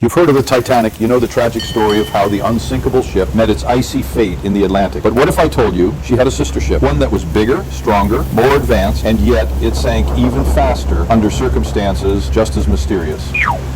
You've heard of the Titanic. You know the tragic story of how the unsinkable ship met its icy fate in the Atlantic. But what if I told you she had a sister ship, one that was bigger, stronger, more advanced, and yet it sank even faster under circumstances just as mysterious?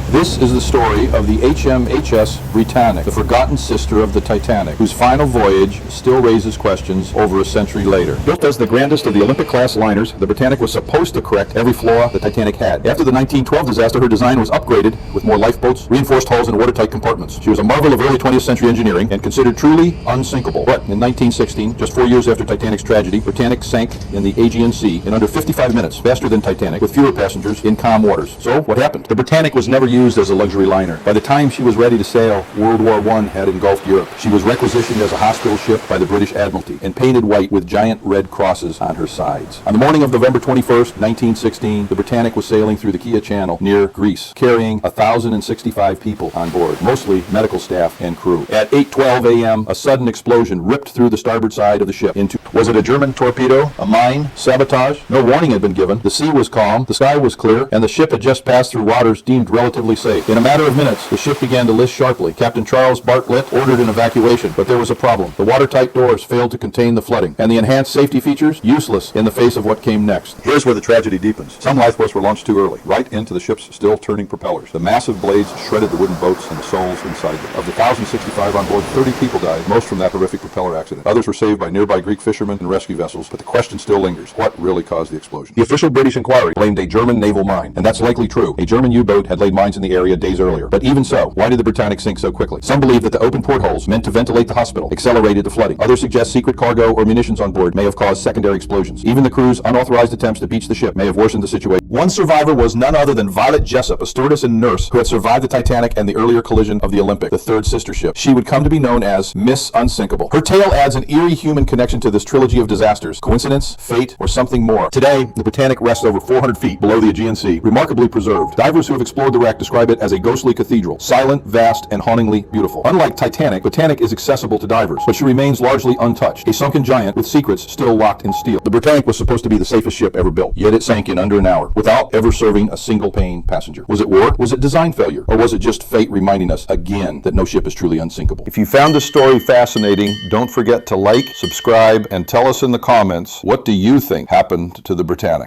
This is the story of the HMHS Britannic, the forgotten sister of the Titanic, whose final voyage still raises questions over a century later. Built as the grandest of the Olympic-class liners, the Britannic was supposed to correct every flaw the Titanic had. After the 1912 disaster, her design was upgraded with more lifeboats, reinforced hulls, and watertight compartments. She was a marvel of early 20th century engineering and considered truly unsinkable. But in 1916, just 4 years after Titanic's tragedy, Britannic sank in the Aegean Sea in under 55 minutes, faster than Titanic, with fewer passengers in calm waters. So what happened? The Britannic was never used as a luxury liner. By the time she was ready to sail, World War I had engulfed Europe. She was requisitioned as a hospital ship by the British Admiralty and painted white with giant red crosses on her sides. On the morning of November 21st, 1916, the Britannic was sailing through the Kea Channel near Greece, carrying 1,065 people on board, mostly medical staff and crew. At 8:12 a.m., a sudden explosion ripped through the starboard side of the ship into... Was it a German torpedo? A mine? Sabotage? No warning had been given. The sea was calm, the sky was clear, and the ship had just passed through waters deemed relatively safe. In a matter of minutes, the ship began to list sharply. Captain Charles Bartlett ordered an evacuation, but there was a problem. The watertight doors failed to contain the flooding, and the enhanced safety features useless in the face of what came next. Here's where the tragedy deepens. Some lifeboats were launched too early, right into the ship's still turning propellers. The massive blades shredded the wooden boats and the souls inside them. Of the 1,065 on board, 30 people died, most from that horrific propeller accident. Others were saved by nearby Greek fishermen and rescue vessels, but the question still lingers. What really caused the explosion? The official British inquiry blamed a German naval mine, and that's likely true. A German U-boat had laid mines in the area days earlier. But even so, why did the Britannic sink so quickly? Some believe that the open portholes meant to ventilate the hospital accelerated the flooding. Others suggest secret cargo or munitions on board may have caused secondary explosions. Even the crew's unauthorized attempts to beach the ship may have worsened the situation. One survivor was none other than Violet Jessup, a stewardess and nurse who had survived the Titanic and the earlier collision of the Olympic, the third sister ship. She would come to be known as Miss Unsinkable. Her tale adds an eerie human connection to this trilogy of disasters. Coincidence, fate, or something more? Today, the Britannic rests over 400 feet below the Aegean Sea, remarkably preserved. Divers who have explored the wreck describe it as a ghostly cathedral, silent, vast, and hauntingly beautiful. Unlike Titanic, Britannic is accessible to divers, but she remains largely untouched, a sunken giant with secrets still locked in steel. The Britannic was supposed to be the safest ship ever built, yet it sank in under an hour, without ever serving a single paying passenger. Was it war? Was it design failure? Or was it just fate reminding us again that no ship is truly unsinkable? If you found this story fascinating, don't forget to like, subscribe, and tell us in the comments, what do you think happened to the Britannic?